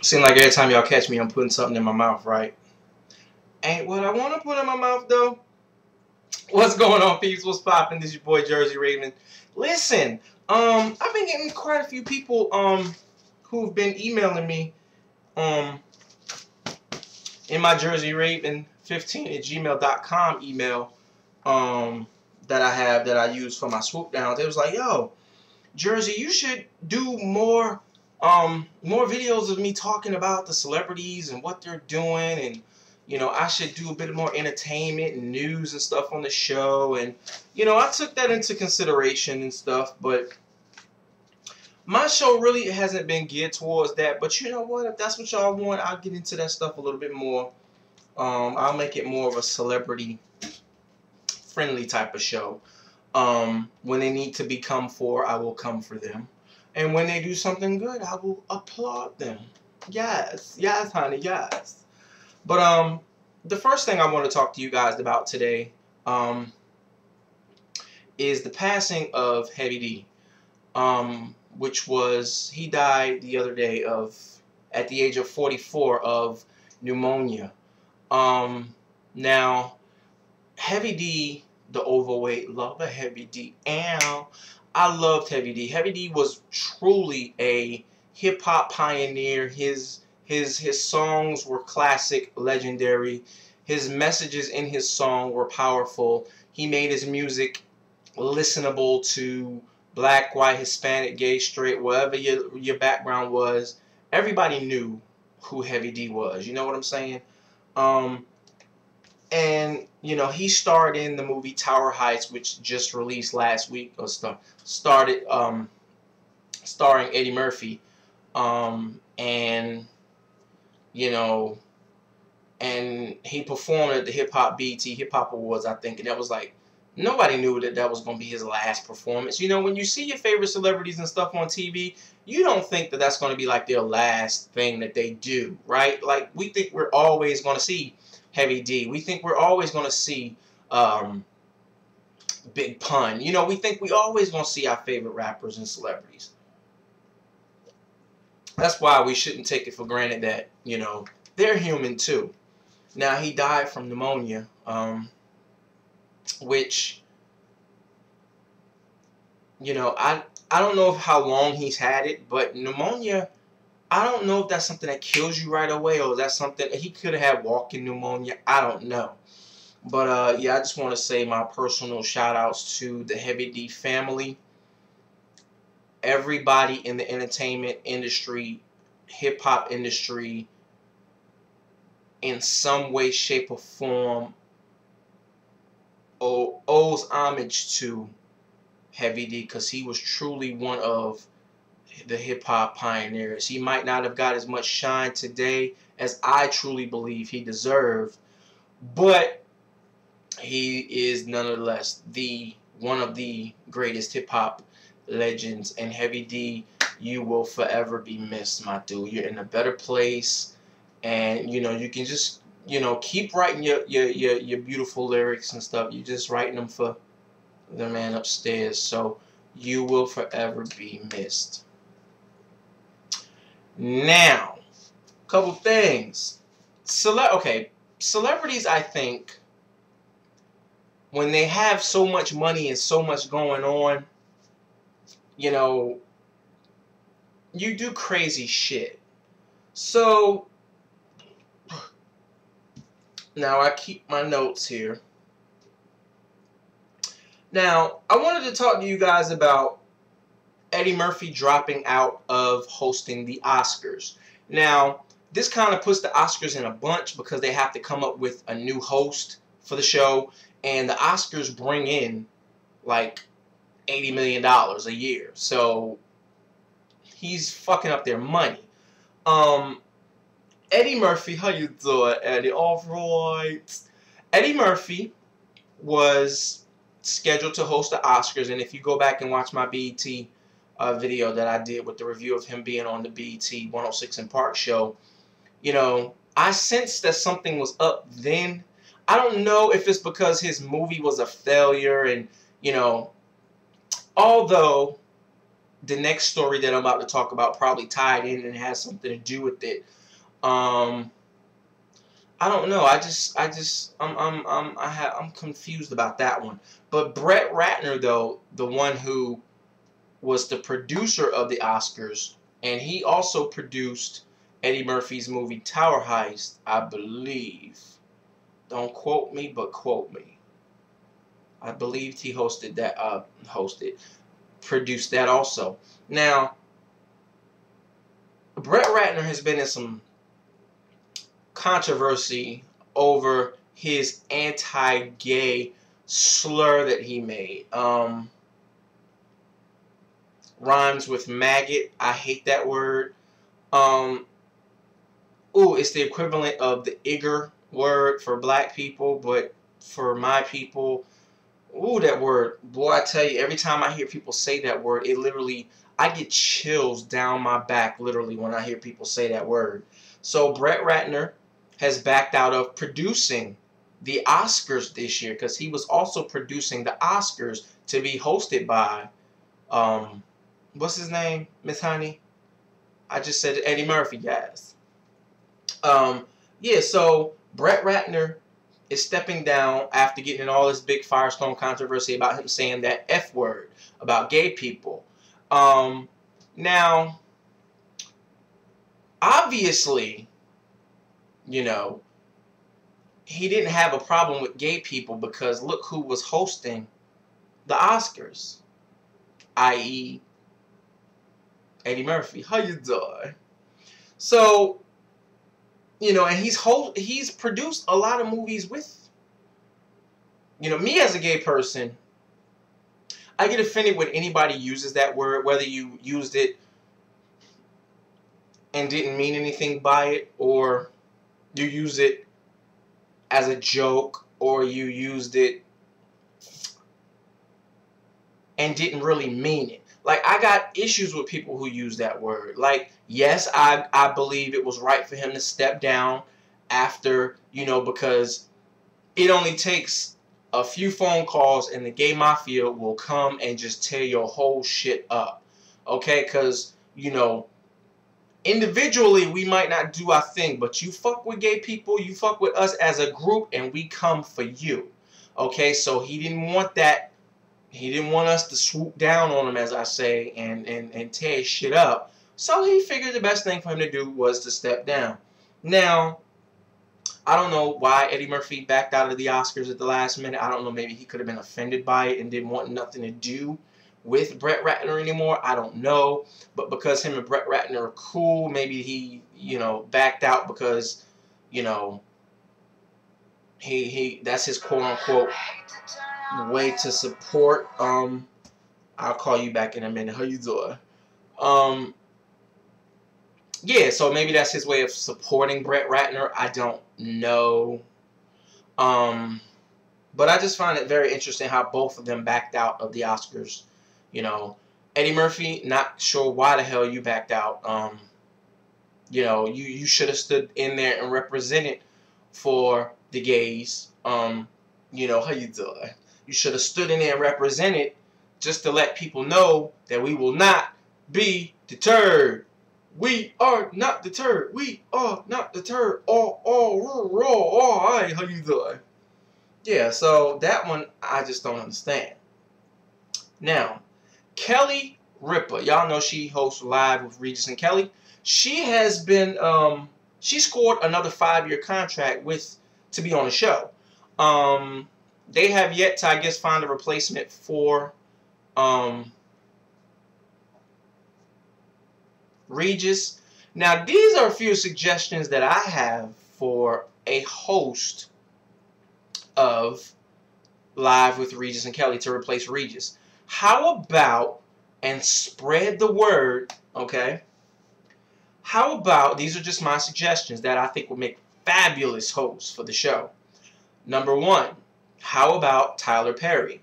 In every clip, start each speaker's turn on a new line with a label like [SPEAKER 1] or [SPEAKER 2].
[SPEAKER 1] Seem like every time y'all catch me, I'm putting something in my mouth, right? Ain't what I want to put in my mouth, though. What's going on, peeps? What's poppin'? This is your boy, Jersey Raven. Listen, I've been getting quite a few people, who've been emailing me, um, in my JERSEYRAVEN15@gmail.com email, that I use for my swoop downs. It was like, yo, Jersey, you should do more videos of me talking about the celebrities and what they're doing, and I should do a bit more entertainment and news and stuff on the show. And I took that into consideration and stuff, but my show really hasn't been geared towards that. But you know what? If that's what y'all want, I'll get into that stuff a little bit more. I'll make it more of a celebrity friendly type of show. When they need to be come for, I will come for them. And when they do something good, I will applaud them. Yes, yes, honey, yes. But the first thing I want to talk to you guys about today is the passing of Heavy D, which was, he died the other day at the age of 44 of pneumonia. Now, Heavy D, the overweight lover, Heavy D. Ow. I loved Heavy D. Heavy D was truly a hip hop pioneer. His songs were classic, legendary. His messages in his song were powerful. He made his music listenable to black, white, Hispanic, gay, straight, whatever your background was. Everybody knew who Heavy D was. You know what I'm saying? And he starred in the movie Tower Heights, which just released last week, or started starring Eddie Murphy, and and he performed at the BET Hip Hop Awards, I think, and that was like, nobody knew that was going to be his last performance. When you see your favorite celebrities and stuff on TV, you don't think that that's going to be like their last thing that they do, right? Like, we think we're always going to see Heavy D. We think we're always going to see Big Pun. We think we always going to see our favorite rappers and celebrities. That's why we shouldn't take it for granted that, they're human too. Now, he died from pneumonia, which, I don't know how long he's had it, but pneumonia, I don't know if that's something that kills you right away, or is that something he could have had walking pneumonia. I don't know. But yeah, I just want to say my personal shout outs to the Heavy D family. Everybody in the entertainment industry, hip hop industry, in some way, shape, or form owes homage to Heavy D, because he was truly one of the hip-hop pioneers. He might not have got as much shine today as I truly believe he deserved, but he is nonetheless one of the greatest hip-hop legends. And Heavy D, you will forever be missed, my dude. You're in a better place, and you can just keep writing your beautiful lyrics and stuff. You're just writing them for the man upstairs, so you will forever be missed. Now, a couple things. Celebrities, I think, when they have so much money and so much going on, you do crazy shit. So, now I keep my notes here. Now, I wanted to talk to you guys about Eddie Murphy dropping out of hosting the Oscars. Now, this kind of puts the Oscars in a bunch, because they have to come up with a new host for the show, and the Oscars bring in like $80 million a year. So he's fucking up their money. Eddie Murphy, how you doing, Eddie? All right. Eddie Murphy was scheduled to host the Oscars, and if you go back and watch my BET video that I did with the review of him being on the BET 106 & Park show, I sensed that something was up then. I don't know if it's because his movie was a failure, and although the next story that I'm about to talk about probably tied in and has something to do with it. I don't know. I'm confused about that one. But Brett Ratner, though, the one who was the producer of the Oscars, and he also produced Eddie Murphy's movie Tower Heist, I believe. Don't quote me, but quote me. I believed he hosted that. Produced that also. Now, Brett Ratner has been in some controversy over his anti-gay slur that he made. Rhymes with maggot. I hate that word. It's the equivalent of the Igor word for black people, but for my people, that word. Boy, I tell you, every time I hear people say that word, it literally, I get chills down my back, literally, when I hear people say that word. So Brett Ratner has backed out of producing the Oscars this year, because he was also producing the Oscars to be hosted by, what's his name, Miss Honey? I just said Eddie Murphy, guys. So Brett Ratner is stepping down after getting in all this big Firestone controversy about him saying that F word about gay people. Now, obviously, you know, he didn't have a problem with gay people, because look who was hosting the Oscars, i.e. Eddie Murphy. How you doing? So, you know, and he's produced a lot of movies with, you know, me as a gay person, I get offended when anybody uses that word, whether you used it and didn't mean anything by it, or you use it as a joke, or you used it and didn't really mean it. Like, I got issues with people who use that word. Like, yes, I believe it was right for him to step down after, you know, because it only takes a few phone calls and the gay mafia will come and just tear your whole shit up. Okay? Because, you know, individually we might not do our thing, but you fuck with gay people, you fuck with us as a group, and we come for you. Okay? So he didn't want that. He didn't want us to swoop down on him, as I say, and tear his shit up. So he figured the best thing for him to do was to step down. Now, I don't know why Eddie Murphy backed out of the Oscars at the last minute. I don't know, maybe he could have been offended by it and didn't want nothing to do with Brett Ratner anymore. I don't know. But because him and Brett Ratner are cool, maybe he, you know, backed out because, you know, that's his quote-unquote way to support. I'll call you back in a minute. How you doing? Yeah, so maybe that's his way of supporting Brett Ratner. I don't know. But I just find it very interesting how both of them backed out of the Oscars. You know, Eddie Murphy, not sure why the hell you backed out. You know, you should have stood in there and represented for the gays. You know, how you doing? You should have stood in there and represented, just to let people know that we will not be deterred. We are not deterred. We are not deterred. All right, how you doing? Yeah, so that one I just don't understand. Now, Kelly Rippa, y'all know she hosts Live with Regis and Kelly. She has been, she scored another 5-year contract to be on the show. They have yet to, I guess, find a replacement for Regis. Now, these are a few suggestions that I have for a host of Live with Regis and Kelly to replace Regis. How about, and spread the word, okay? How about, these are just my suggestions that I think would make fabulous hosts for the show. Number 1, how about Tyler Perry?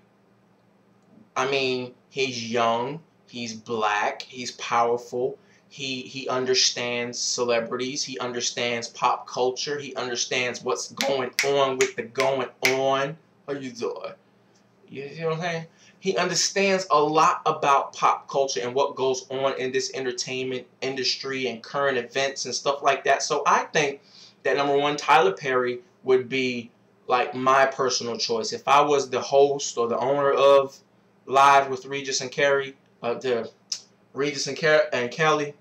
[SPEAKER 1] I mean, he's young, he's black, he's powerful, he understands celebrities, he understands pop culture, he understands what's going on with the going on. How you doing? You know what I'm saying? He understands a lot about pop culture and what goes on in this entertainment industry and current events and stuff like that. So I think that number one, Tyler Perry would be like my personal choice. If I was the host or the owner of Live with Regis and Kelly, the Regis and Kelly,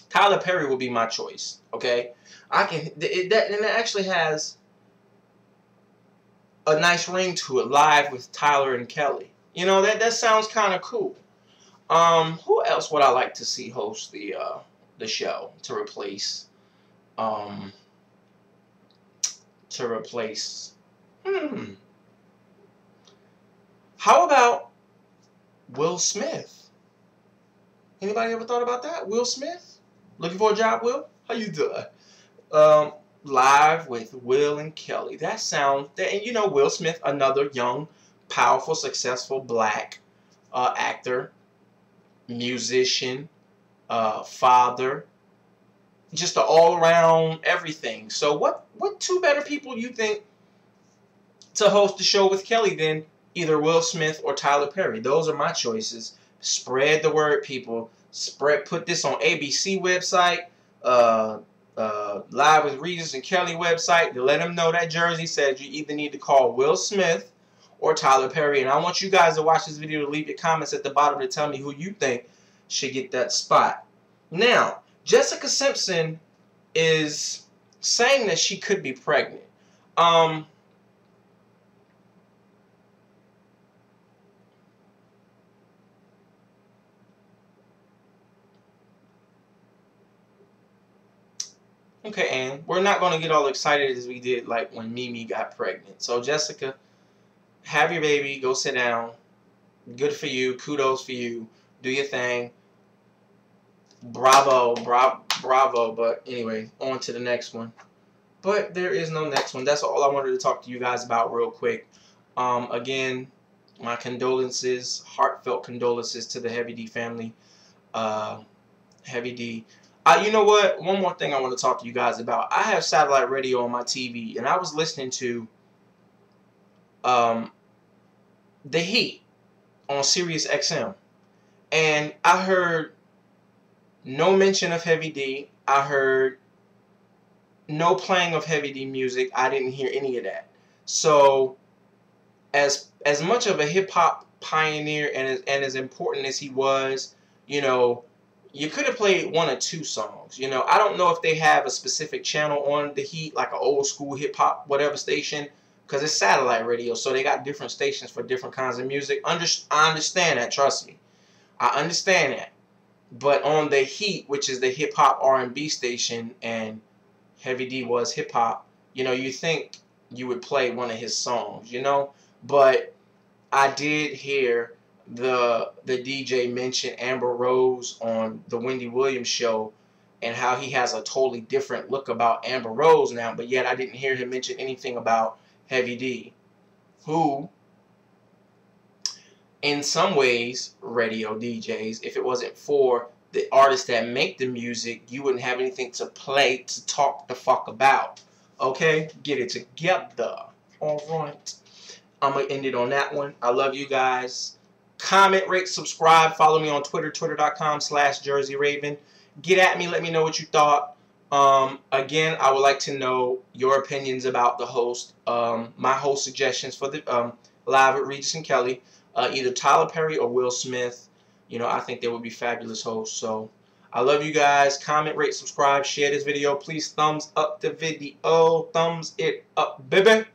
[SPEAKER 1] Tyler Perry would be my choice. Okay, I can and it actually has a nice ring to it. Live with Tyler and Kelly. You know, that sounds kind of cool. Who else would I like to see host the show to replace? How about Will Smith? Anybody ever thought about that? Will Smith? Looking for a job, Will? How you doing? Live with Will and Kelly. That sounds, and you know, Will Smith, another young, powerful, successful black actor, musician, father, just an all-around everything. So what two better people you think to host the show with Kelly than either Will Smith or Tyler Perry? Those are my choices. Spread the word, people. Put this on ABC website, Live with Regis and Kelly website, to let them know that Jersey said you either need to call Will Smith or Tyler Perry. And I want you guys to watch this video to leave your comments at the bottom to tell me who you think should get that spot. Now, Jessica Simpson is saying that she could be pregnant. Okay, Ann, we're not going to get all excited as we did like when Mimi got pregnant. So, Jessica, have your baby. Go sit down. Good for you. Kudos for you. Do your thing. Bravo. Bravo. But anyway, on to the next one. But there is no next one. That's all I wanted to talk to you guys about real quick. Again, my condolences, heartfelt condolences to the Heavy D family. Heavy D. You know what? One more thing I want to talk to you guys about. I have satellite radio on my TV, and I was listening to The Heat on Sirius XM, and I heard no mention of Heavy D. I heard no playing of Heavy D music. I didn't hear any of that. So, as much of a hip hop pioneer and as important as he was, you know, you could have played one or two songs. You know, I don't know if they have a specific channel on The Heat, like an old school hip hop whatever station, because it's satellite radio, so they got different stations for different kinds of music. I understand that, trust me. I understand that. But on The Heat, which is the hip hop R&B station, and Heavy D was hip hop, you know, you think you would play one of his songs, you know? But I did hear the DJ mention Amber Rose on the Wendy Williams show, and how he has a totally different look about Amber Rose now, but yet I didn't hear him mention anything about Heavy D, who in some ways, radio DJs, if it wasn't for the artists that make the music, you wouldn't have anything to play to talk the fuck about. Okay? Get it together. Alright. I'm going to end it on that one. I love you guys. Comment, rate, subscribe. Follow me on Twitter, twitter.com/JerseyRaven. Get at me. Let me know what you thought. Again, I would like to know your opinions about the host. My host suggestions for the Live with Regis and Kelly. Either Tyler Perry or Will Smith. You know, I think they would be fabulous hosts. So, I love you guys. Comment, rate, subscribe, share this video. Please thumbs up the video. Thumbs it up, baby.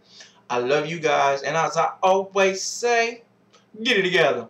[SPEAKER 1] I love you guys. And as I always say, get it together.